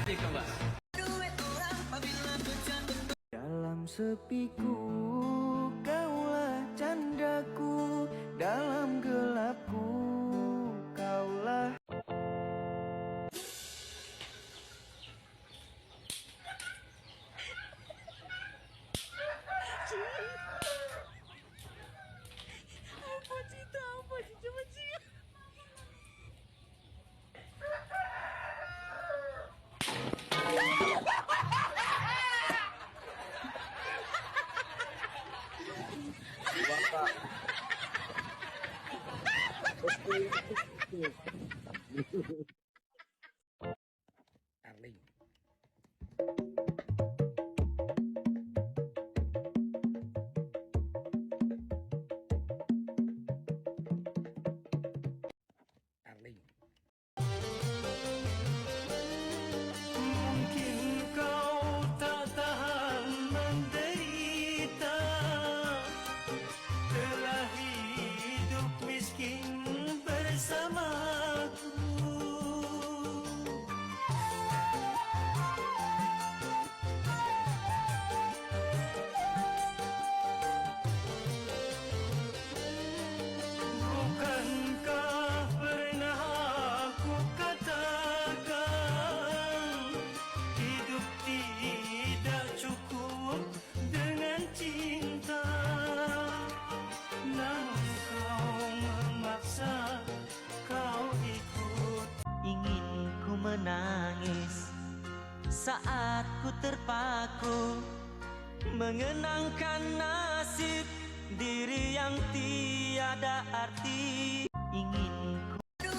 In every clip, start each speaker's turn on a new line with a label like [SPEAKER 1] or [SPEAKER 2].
[SPEAKER 1] Hati kembar.
[SPEAKER 2] Dalam sepiku, kaulah candaku. Dalam gelapku, kaulah.
[SPEAKER 1] Darling. Darling.
[SPEAKER 2] Mungkin kau tak tahan menderita, telah hidup miskin bersamaku. Bukankah pernah aku katakan, hidup tidak cukup dengan cinta. Namun kau memaksa, kau ikut. Ingin ku menangis saat ku terpaku, mengenangkan nasib diri yang tiada arti. Ingin ku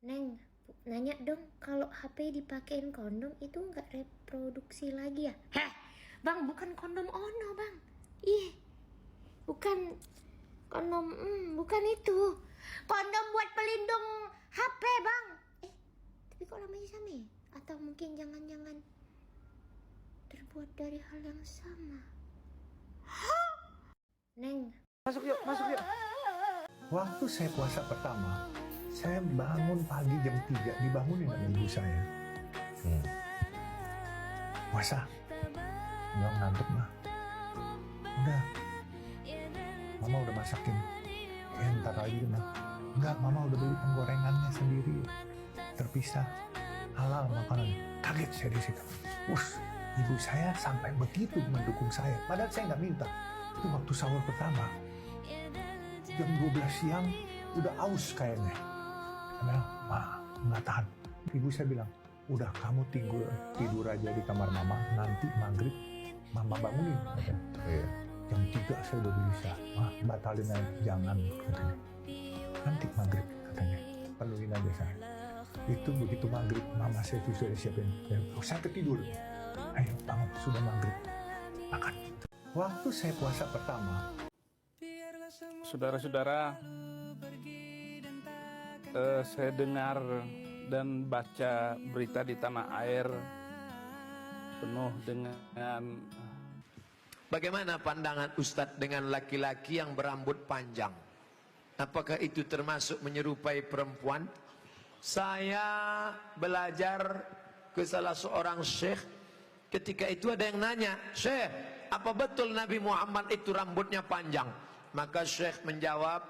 [SPEAKER 3] Neng, nanya dong, kalau HP dipakein kondom itu nggak reproduksi lagi ya? Heh, bang, bukan kondom ono bang. Ih, bukan kondom, bukan itu. Kondom buat pelindung HP bang. Tapi kok namanya sama ya? Atau mungkin jangan-jangan terbuat dari hal yang sama? Neng,
[SPEAKER 4] Masuk yuk, masuk yuk. Waktu saya puasa pertama, saya bangun pagi jam 3, dibangunin sama ibu saya. Puasa, nggak ngantuk mah. Udah, mama udah masakin. Ntar lagi mah. Enggak, mama udah beli penggorengannya sendiri, terpisah, halal makanan. Kaget saya di situ. Ibu saya sampai begitu mendukung saya. Padahal saya nggak minta. Itu waktu sahur pertama, jam 12 siang, udah aus kayaknya. Saya bilang, ma, nggak tahan. Ibu saya bilang, udah kamu tidur aja di kamar mama, nanti maghrib mama bangunin. Iya. jam 3 saya udah bisa. Batalin aja, jangan katanya. Nanti maghrib katanya, penuhin aja saya. Itu begitu maghrib, mama saya itu sudah siapin. Saya ketidur. Ayo bangun, sudah maghrib. Makan. Waktu saya puasa pertama,
[SPEAKER 1] Saudara-saudara, saya dengar dan baca berita di tanah air penuh dengan
[SPEAKER 5] Bagaimana pandangan Ustadz dengan laki-laki yang berambut panjang? Apakah itu termasuk menyerupai perempuan? Saya belajar ke salah seorang syekh. Ketika itu ada yang nanya, "Syekh, apa betul Nabi Muhammad itu rambutnya panjang?" Maka syekh menjawab,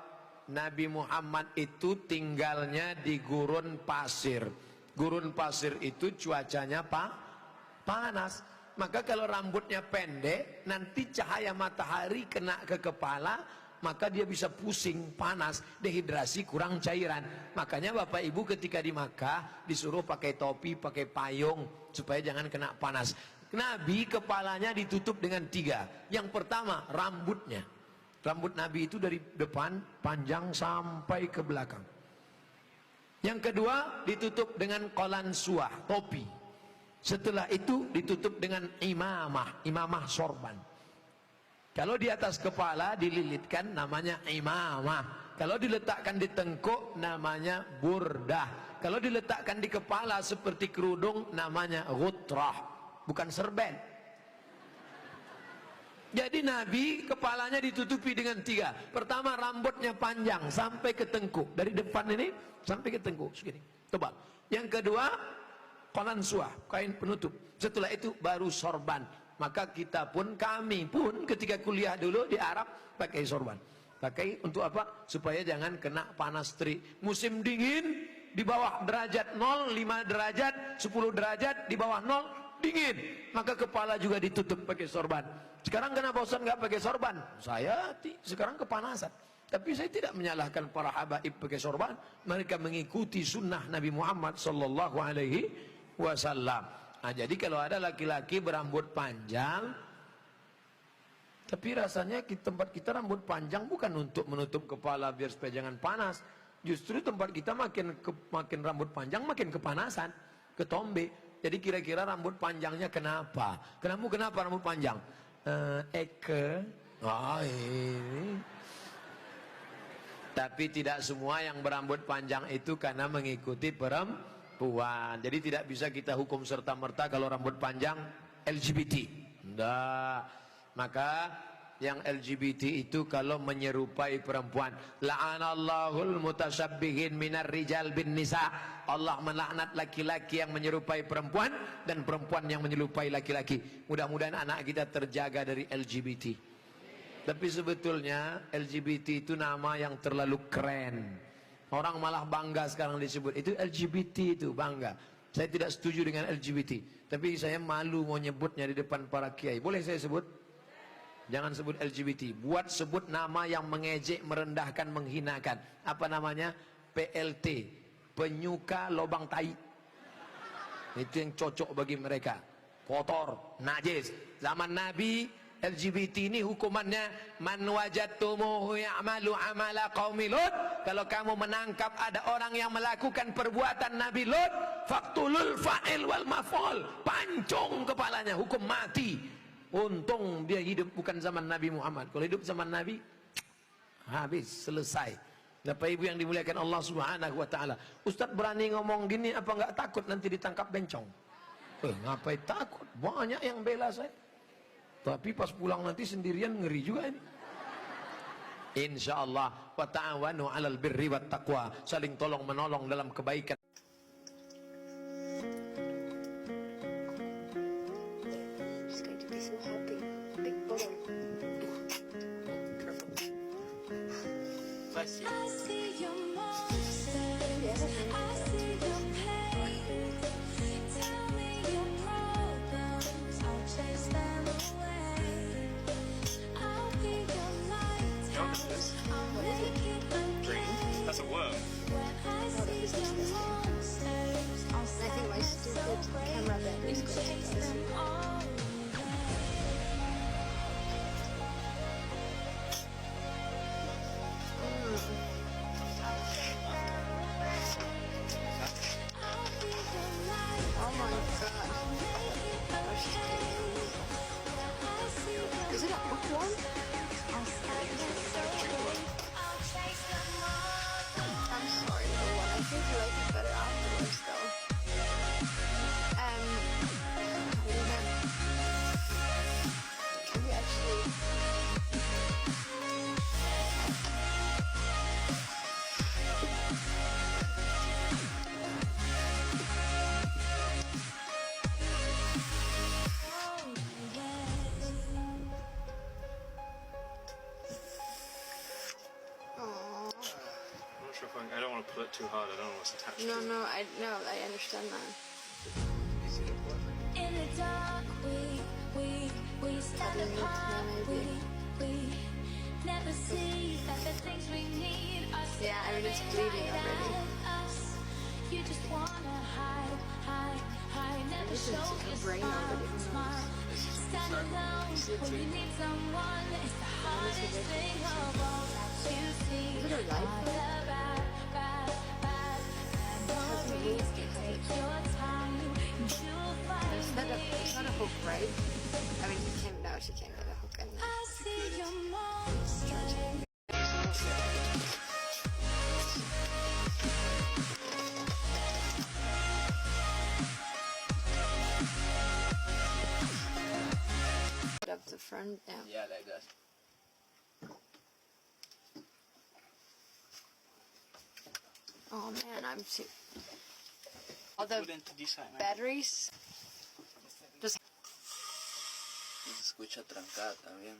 [SPEAKER 5] Nabi Muhammad itu tinggalnya di gurun pasir. Gurun pasir itu cuacanya panas. Maka kalau rambutnya pendek, nanti cahaya matahari kena ke kepala, maka dia bisa pusing, panas, dehidrasi, kurang cairan. Makanya Bapak Ibu ketika di Makkah disuruh pakai topi, pakai payung supaya jangan kena panas. Nabi kepalanya ditutup dengan 3. Yang pertama, rambutnya. Rambut Nabi itu dari depan panjang sampai ke belakang. Yang kedua, ditutup dengan qalansuah, topi. Setelah itu ditutup dengan imamah sorban. Kalau di atas kepala dililitkan namanya imamah. Kalau diletakkan di tengkuk namanya burdah. Kalau diletakkan di kepala seperti kerudung namanya ghutrah, bukan serben. Jadi Nabi kepalanya ditutupi dengan 3. Pertama, rambutnya panjang sampai ke tengkuk. Dari depan ini sampai ke tengkuk segini, tebal. Yang kedua, qalansuah, kain penutup. Setelah itu baru sorban. Maka kita pun, kami pun ketika kuliah dulu di Arab pakai sorban. Pakai untuk apa? Supaya jangan kena panas terik. Musim dingin di bawah derajat 0, 5 derajat, 10 derajat, di bawah 0 dingin. Maka kepala juga ditutup pakai sorban. Sekarang kenapa Ustaz nggak pakai sorban? Saya sekarang kepanasan. Tapi saya tidak menyalahkan para habaib pakai sorban. Mereka mengikuti sunnah Nabi Muhammad sallallahu alaihi wasallam. Nah, jadi kalau ada laki-laki berambut panjang, tapi rasanya di tempat kita rambut panjang bukan untuk menutup kepala biar supaya jangan panas. Justru tempat kita makin rambut panjang makin kepanasan, ketombe. Jadi kira-kira rambut panjangnya kenapa? Kenapa rambut panjang? Ini. Tapi tidak semua yang berambut panjang itu karena mengikuti perempuan. Jadi tidak bisa kita hukum serta-merta kalau rambut panjang LGBT. Enggak. Maka yang LGBT itu kalau menyerupai perempuan, la'anallahul mutasabbihin minar rijal bin nisa. Allah melaknat laki-laki yang menyerupai perempuan dan perempuan yang menyerupai laki-laki. Mudah-mudahan anak kita terjaga dari LGBT. Tapi sebetulnya LGBT itu nama yang terlalu keren. Orang malah bangga sekarang disebut itu LGBT, itu bangga. Saya tidak setuju dengan LGBT, tapi saya malu mau nyebutnya di depan para kiai. Boleh saya sebut? Jangan sebut LGBT. Buat sebut nama yang mengejek, merendahkan, menghinakan. Apa namanya? PLT, penyuka lobang tai. Itu yang cocok bagi mereka. Kotor, najis. Zaman Nabi LGBT ini hukumannya man wajadtumuhu ya'malu amala qaumi Lut. Kalau kamu menangkap ada orang yang melakukan perbuatan Nabi Lut, faqtulul fa'il wal maf'ul, pancung kepalanya, hukum mati. Untung dia hidup bukan zaman Nabi Muhammad. Kalau hidup zaman Nabi, habis, selesai. Bapak Ibu yang dimuliakan Allah Subhanahu wa taala. Ustaz berani ngomong gini apa enggak takut nanti ditangkap bencong? Ngapain takut? Banyak yang bela saya. Tapi pas pulang nanti sendirian ngeri juga ini. Insyaallah, wa ta'awanu 'alal birri wat taqwa, saling tolong menolong dalam kebaikan.
[SPEAKER 6] She's going to be so happy. Big bubble.
[SPEAKER 2] Bless you.
[SPEAKER 7] I see your monsters, I see your pain. Tell me your problems, I'll chase them away. I'll be your lighthouse, I'll make it okay.
[SPEAKER 8] That's a worm.
[SPEAKER 7] When I see your monsters, I'll
[SPEAKER 6] I think my stupid camera battery is going to
[SPEAKER 7] chase
[SPEAKER 6] die.
[SPEAKER 7] them all away.
[SPEAKER 8] I don't want to pull it too hard. I don't know what's attached to it.
[SPEAKER 6] No, I understand that.
[SPEAKER 7] In the dark, we stand apart. We never see that the things we need are
[SPEAKER 6] Yeah, I mean, it's bleeding already.
[SPEAKER 7] us. You just wanna hide. Never
[SPEAKER 6] This is
[SPEAKER 7] show
[SPEAKER 6] a
[SPEAKER 7] your
[SPEAKER 6] brain already. Who
[SPEAKER 7] smile.
[SPEAKER 6] knows?
[SPEAKER 7] Stand alone when you need someone. It's the hardest thing of all to see.
[SPEAKER 6] Is it a life?
[SPEAKER 7] Memories take your time. You'll find
[SPEAKER 6] It's not a hook, right? I mean, she can't get a hook in there.
[SPEAKER 7] I see your monster.
[SPEAKER 6] Put up the front, yeah.
[SPEAKER 5] Yeah, like that.
[SPEAKER 6] Oh man, all the batteries. Just.
[SPEAKER 9] Se escucha trancada también.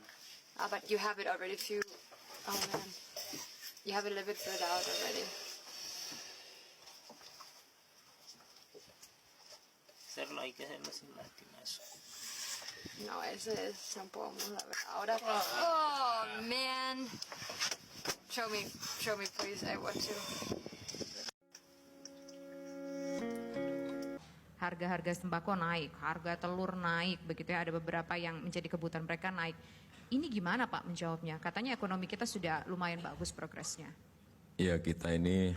[SPEAKER 6] But you have it already. Oh man, you have it a little bit further out already.
[SPEAKER 2] Hacerlo hay que hacerlo sin lastimas.
[SPEAKER 6] No, ese es no podemos la ver ahora. Oh man, show me please. I want to.
[SPEAKER 10] Harga-harga sembako naik, harga telur naik, begitu ya, ada beberapa yang menjadi kebutuhan mereka naik. Ini gimana Pak menjawabnya? Katanya ekonomi kita sudah lumayan bagus progresnya.
[SPEAKER 11] Ya kita ini